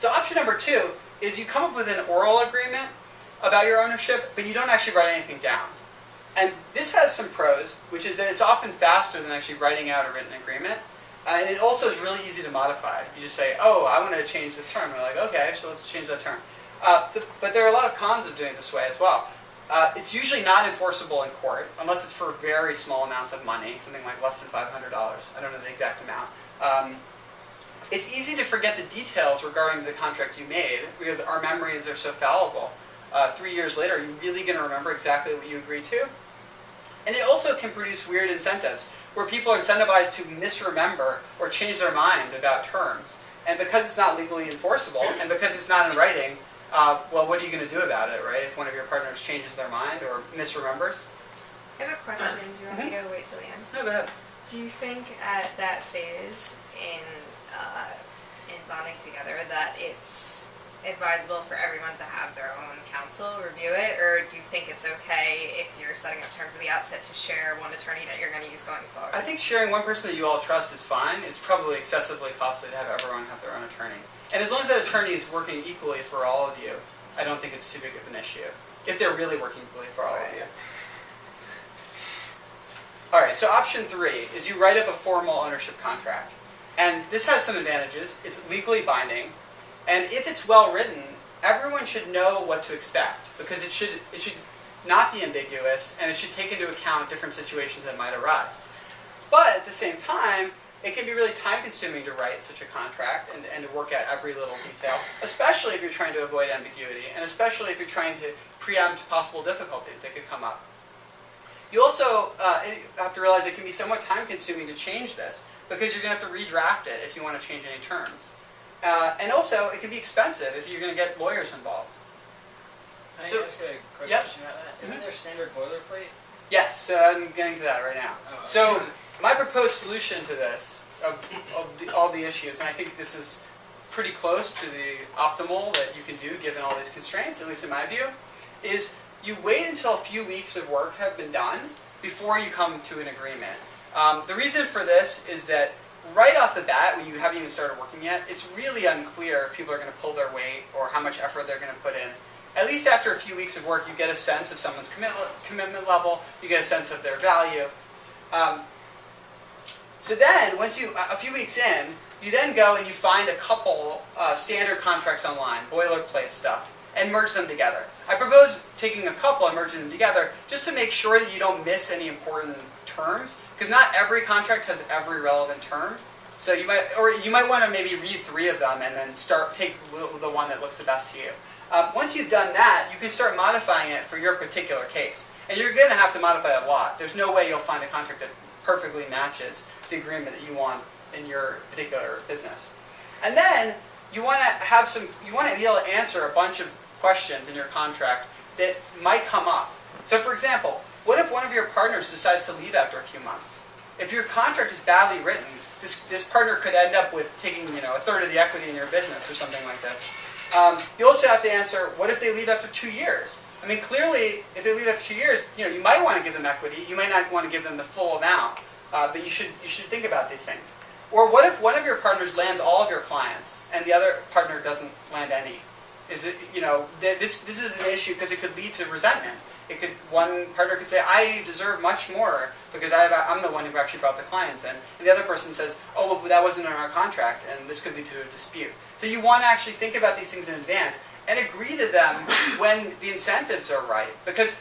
So option number 2 is you come up with an oral agreement about your ownership, but you don't actually write anything down. And this has some pros, which is that it's often faster than actually writing out a written agreement. And it also is really easy to modify. You just say, oh, I want to change this term. And we're like, okay, so let's change that term. But there are a lot of cons of doing it this way as well. It's usually not enforceable in court, unless it's for very small amounts of money, something like less than $500. I don't know the exact amount. It's easy to forget the details regarding the contract you made, because our memories are so fallible. 3 years later, are you really going to remember exactly what you agreed to? And it also can produce weird incentives, where people are incentivized to misremember or change their mind about terms. And because it's not legally enforceable, and because it's not in writing, well, what are you going to do about it, right? If one of your partners changes their mind or misremembers? I have a question. Do you want me to wait till the end? No, go ahead. Do you think at that phase in bonding together that it's advisable for everyone to have their own counsel review it, or do you think it's okay if you're setting up terms at the outset to share one attorney that you're going to use going forward? I think sharing one person that you all trust is fine. It's probably excessively costly to have everyone have their own attorney. And as long as that attorney is working equally for all of you, I don't think it's too big of an issue. If they're really working equally for all of you. Alright, so option 3 is you write up a formal ownership contract. And this has some advantages. It's legally binding. And if it's well written, everyone should know what to expect, because it should not be ambiguous, and it should take into account different situations that might arise. But at the same time, it can be really time-consuming to write such a contract and to work out every little detail, especially if you're trying to avoid ambiguity, and especially if you're trying to preempt possible difficulties that could come up. You also have to realize it can be somewhat time-consuming to change this, because you're going to have to redraft it if you want to change any terms. And also, it can be expensive if you're going to get lawyers involved. Can I ask a quick question about that? Isn't there standard boilerplate? Yes, I'm getting to that right now. Oh, so, my proposed solution to this, all the issues, and I think this is pretty close to the optimal that you can do given all these constraints, at least in my view, is you wait until a few weeks of work have been done before you come to an agreement. The reason for this is that right off the bat, when you haven't even started working yet, it's really unclear if people are going to pull their weight or how much effort they're going to put in. At least after a few weeks of work, you get a sense of someone's commitment level, you get a sense of their value. So then, a few weeks in, you then go and you find a couple standard contracts online, boilerplate stuff, and merge them together. I propose taking a couple and merging them together just to make sure that you don't miss any important terms, because not every contract has every relevant term. So you might want to maybe read 3 of them and then take the one that looks the best to you. Once you've done that, you can start modifying it for your particular case. And you're going to have to modify a lot. There's no way you'll find a contract that perfectly matches the agreement that you want in your particular business. And then you want to be able to answer a bunch of questions in your contract that might come up. So for example, what if one of your partners decides to leave after a few months? If your contract is badly written, this partner could end up with taking a third of the equity in your business or something like this. You also have to answer, what if they leave after 2 years? I mean, clearly, if they leave after 2 years, you might want to give them equity. You might not want to give them the full amount, but you should think about these things. Or what if one of your partners lands all of your clients and the other partner doesn't land any? Is it this is an issue because it could lead to resentment. One partner could say, I deserve much more because I'm the one who actually brought the clients in. And the other person says, oh, well, that wasn't in our contract, and this could lead to a dispute. So you want to actually think about these things in advance and agree to them when the incentives are right. Because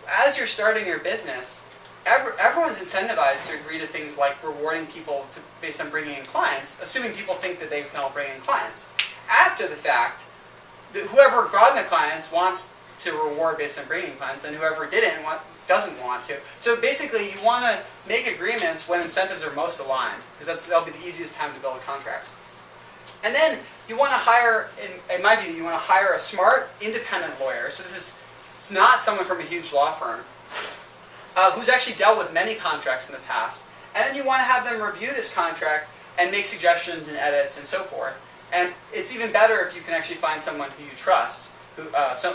as you're starting your business, everyone's incentivized to agree to things like rewarding people based on bringing in clients, assuming people think that they can all bring in clients. After the fact, whoever brought in the clients wants to reward based on bringing clients, and whoever doesn't want to. So basically, you want to make agreements when incentives are most aligned, because that'll be the easiest time to build contracts. And then you want to hire, in my view, you want to hire a smart, independent lawyer. So it's not someone from a huge law firm who's actually dealt with many contracts in the past. And then you want to have them review this contract and make suggestions and edits and so forth. And it's even better if you can actually find someone who you trust,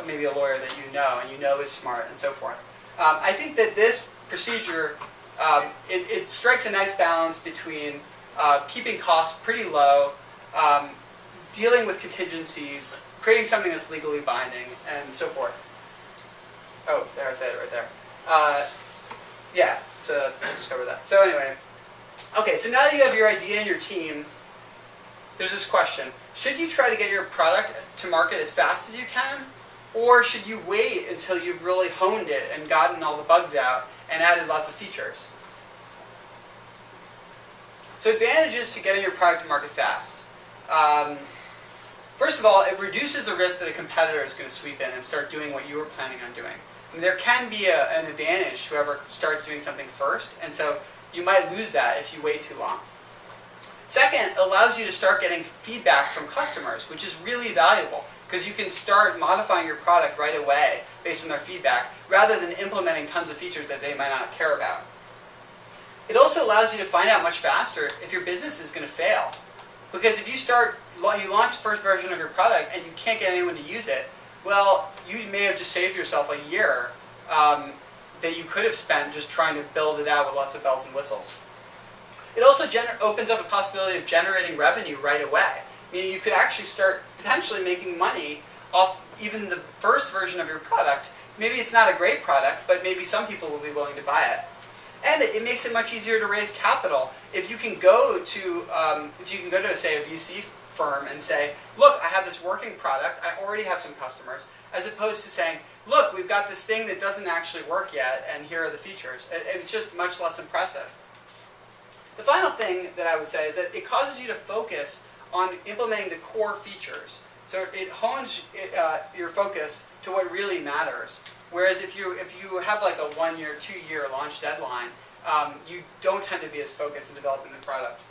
maybe a lawyer that you know and is smart and so forth. I think that this procedure, it strikes a nice balance between keeping costs pretty low, dealing with contingencies, creating something that's legally binding, and so forth. Oh, there, I said it right there. Yeah, so just cover that. So anyway, okay, so now that you have your idea and your team, there's this question. Should you try to get your product to market as fast as you can? Or should you wait until you've really honed it and gotten all the bugs out and added lots of features? So advantages to getting your product to market fast. First of all, it reduces the risk that a competitor is going to sweep in and start doing what you were planning on doing. I mean, there can be an advantage to whoever starts doing something first, and so you might lose that if you wait too long. Second, it allows you to start getting feedback from customers, which is really valuable, because you can start modifying your product right away based on their feedback, rather than implementing tons of features that they might not care about. It also allows you to find out much faster if your business is going to fail. Because if you launch the first version of your product and you can't get anyone to use it, well, you may have just saved yourself a year that you could have spent just trying to build it out with lots of bells and whistles. It also opens up a possibility of generating revenue right away. Meaning you could actually start potentially making money off even the first version of your product. Maybe it's not a great product, but maybe some people will be willing to buy it. And it makes it much easier to raise capital if you can go to, say, a VC firm and say, look, I have this working product, I already have some customers, as opposed to saying, look, we've got this thing that doesn't actually work yet, and here are the features. It's just much less impressive. The final thing that I would say is that it causes you to focus on implementing the core features. So it hones your focus to what really matters. Whereas if you have like a 1 year, 2 year launch deadline, you don't tend to be as focused in developing the product.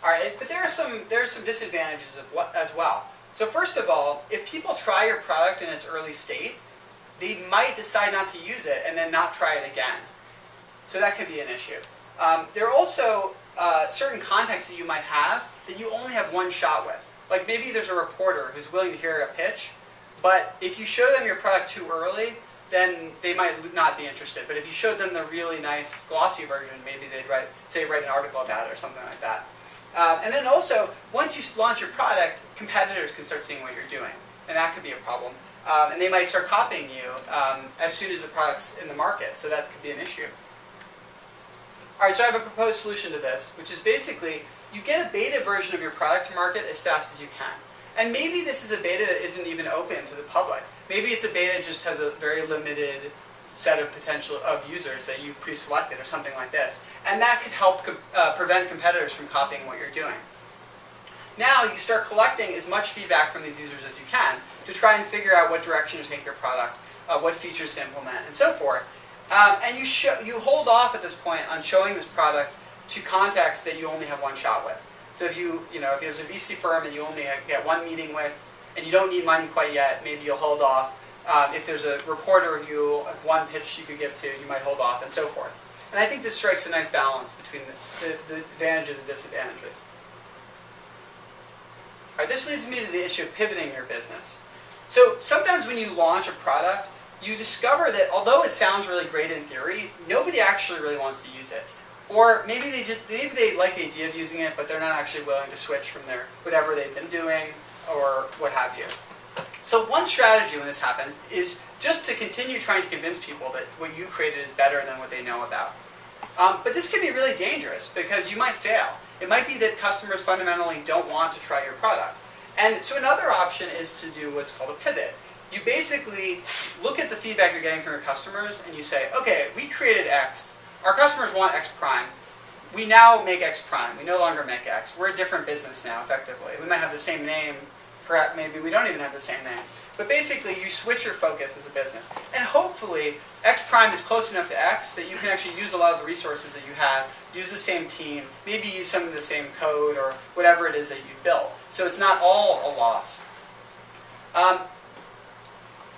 All right, but there are some disadvantages as well. So first of all, if people try your product in its early state, they might decide not to use it and then not try it again. So that could be an issue. There are also certain contexts that you might have that you only have one shot with. Like maybe there's a reporter who's willing to hear a pitch, but if you show them your product too early, then they might not be interested. But if you showed them the really nice glossy version, maybe they'd write an article about it or something like that. And then also, once you launch your product, competitors can start seeing what you're doing, and that could be a problem. And they might start copying you as soon as the product's in the market, so that could be an issue. All right, so I have a proposed solution to this, which is basically you get a beta version of your product to market as fast as you can. And maybe this is a beta that isn't even open to the public. Maybe it's a beta that just has a very limited set of potential of users that you've pre-selected or something like this. And that could help prevent competitors from copying what you're doing. Now you start collecting as much feedback from these users as you can to try and figure out what direction to take your product, what features to implement, and so forth. And you hold off at this point on showing this product to contacts that you only have one shot with. So if if there's a VC firm and you only get one meeting with, and you don't need money quite yet, maybe you'll hold off. If there's a reporter one pitch you could give to, you might hold off, and so forth. And I think this strikes a nice balance between the advantages and disadvantages. All right, this leads me to the issue of pivoting your business. So sometimes when you launch a product, you discover that although it sounds really great in theory, nobody actually really wants to use it. Or maybe they like the idea of using it, but they're not actually willing to switch from whatever they've been doing or what have you. So one strategy when this happens is just to continue trying to convince people that what you created is better than what they know about. But this can be really dangerous because you might fail. It might be that customers fundamentally don't want to try your product. And so another option is to do what's called a pivot. You basically look at the feedback you're getting from your customers and you say, okay, we created X. Our customers want X prime. We now make X prime. We no longer make X. We're a different business now, effectively. We might have the same name. Perhaps maybe we don't even have the same name. But basically, you switch your focus as a business. And hopefully, X prime is close enough to X that you can actually use a lot of the resources that you have, use the same team, maybe use some of the same code or whatever it is that you built. So it's not all a loss.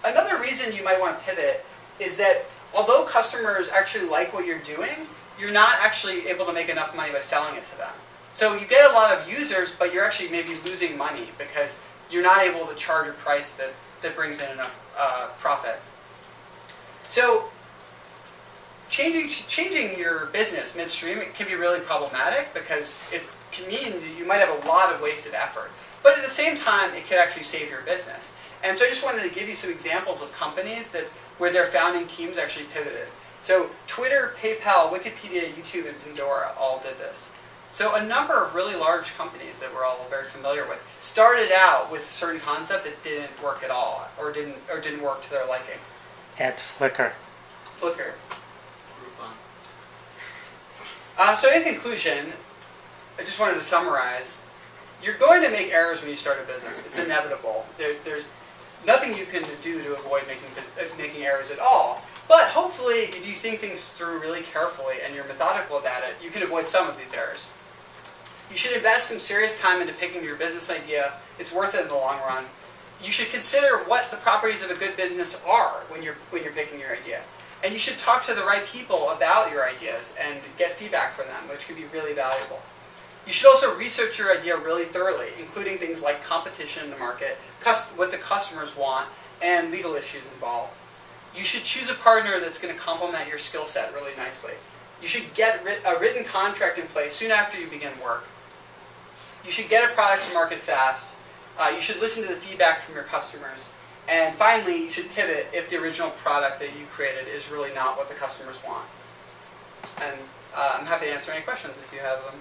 Another reason you might want to pivot is that although customers actually like what you're doing, you're not actually able to make enough money by selling it to them. So you get a lot of users, but you're actually maybe losing money because you're not able to charge a price that brings in enough profit. So changing your business midstream, it can be really problematic because can mean that you might have a lot of wasted effort. But at the same time, it could actually save your business. And so I just wanted to give you some examples of companies where their founding teams actually pivoted. So Twitter, PayPal, Wikipedia, YouTube, and Pandora all did this. So a number of really large companies that we're all very familiar with started out with a certain concept that didn't work at all, or didn't work to their liking. At Flickr. Flickr. Groupon. So in conclusion, I just wanted to summarize. You're going to make errors when you start a business. It's inevitable. There's nothing you can do to avoid making errors at all. But hopefully, if you think things through really carefully and you're methodical about it, you can avoid some of these errors. You should invest some serious time into picking your business idea. It's worth it in the long run. You should consider what the properties of a good business are when you're picking your idea. And you should talk to the right people about your ideas and get feedback from them, which could be really valuable. You should also research your idea really thoroughly, including things like competition in the market, what the customers want, and legal issues involved. You should choose a partner that's going to complement your skill set really nicely. You should get a written contract in place soon after you begin work. You should get a product to market fast. You should listen to the feedback from your customers. And finally, you should pivot if the original product that you created is really not what the customers want. And I'm happy to answer any questions if you have them.